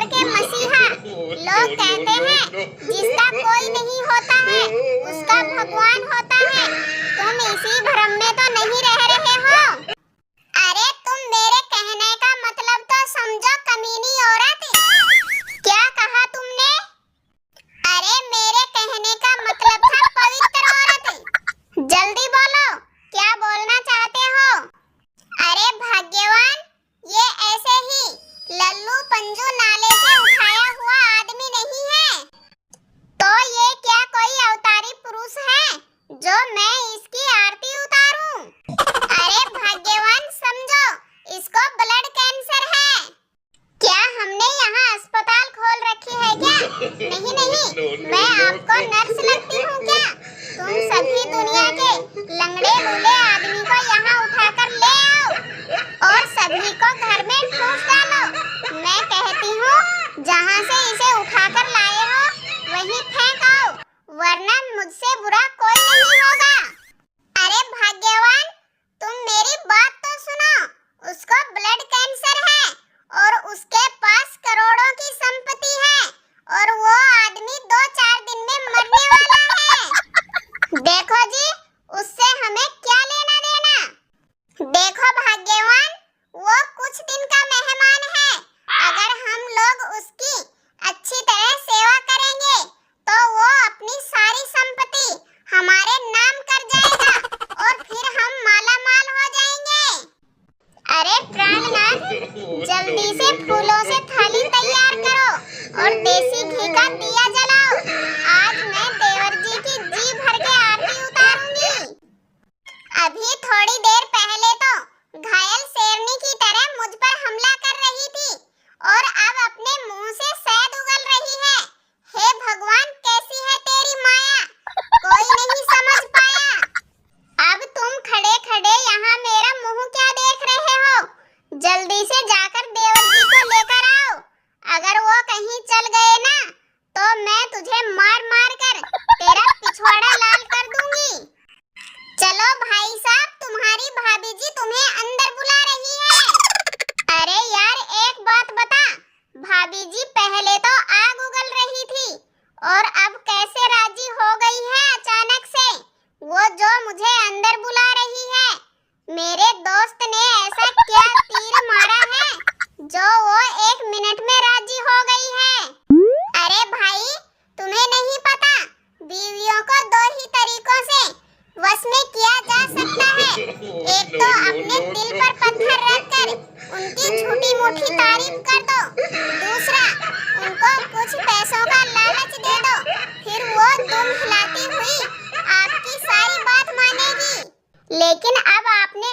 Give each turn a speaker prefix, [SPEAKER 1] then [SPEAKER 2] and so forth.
[SPEAKER 1] ईश्वर के मसीहा। लोग कहते हैं जिसका कोई नहीं होता है उसका भगवान होता है। तुम इसी भ्रम में तो नहीं रह रहे हो? अरे तुम मेरे कहने का मतलब तो समझो कमीनी औरत। क्या कहा तुमने? अरे मेरे कहने का मतलब था पवित्र औरत। जल्दी बोलो, क्या बोलना चाहते हो? अरे भाग्यवान, ये ऐसे ही लल्लू पंजू नाले से उठाया हुआ आदमी नहीं है। तो ये क्या कोई अवतारी पुरुष है जो मैं इसकी आरती उतारूं? अरे भाग्यवान समझो, इसको ब्लड कैंसर है। क्या हमने यहाँ अस्पताल खोल रखी है क्या? नहीं नहीं, मैं आपको नर्स लगती हूँ क्या? तुम सभी दुनिया के लंगड़े लूले आदमी को यहाँ उठाकर ले आओ और सभी को घर में ठूस डालो। मैं कहती हूँ जहाँ से इसे उठाकर लाए हो वहीं फेंक आओ, वरना मुझसे बुरा कोई नहीं होगा। अरे भाग्यवान, तुम मेरी बात तो सुनो। उसको ब्लड कैंसर है और उसके पास करोड़ों की संपत्ति है और वो आदमी 2-4 दिन में मरने वाला है। देखो जी, उससे हमें क्या लेना देना। देखो भाग्यवान, वो कुछ दिन का मेहमान है। अगर हम लोग उसकी अच्छी तरह सेवा करेंगे तो वो अपनी सारी संपत्ति हमारे नाम कर जाएगा और फिर हम मालामाल हो जाएंगे। अरे प्राणनाथ, जल्दी से फूलों से थाली तैयार करो और देसी घी का दिया जलाओ। आज मैं देवर जी की जी भर के आरती उतारूंगी। अभी थोड़ी देर पहले तो घायल शेरनी की तरह मुझ पर हमला कर रही थी और अब अपने मुंह से शहद उगल रही है। हे भगवान, कैसी है तेरी माया, कोई नहीं समझ पाया। अब तुम खड़े खड़े यहाँ मेरा मुंह क्या देख रहे हो? जल्दी से जाकर देवर जी को लेकर आओ। अगर वो कहीं चल गए ना तो मैं तुझे मार मार कर तेरा पिछवाड़ा लाल कर दूंगी। चलो भाई साहब, तुम्हारी भाभी जी तुम्हें अंदर बुला रही है। अरे यार, एक बात बता, भाभी जी पहले तो आग उगल रही थी और अब कैसे राजी हो गई है अचानक से? वो जो मुझे अंदर बुला रही है, मेरे दोस्त ने ऐसा क्या तीर मारा है जो वो 1 मिनट में राजी हो गई है? अरे भाई, तुम्हें नहीं पता, बीवियों को 2 ही तरीकों से वश में किया जा सकता है। एक तो अपने दिल पर पत्थर रखकर उनकी झूठी मूठी तारीफ कर दो। दूसरा, उनको कुछ पैसों का लालच दे दो, फिर वो दुम हिलाती हुई आपकी सारी बात मानेगी। लेकिन अब आपने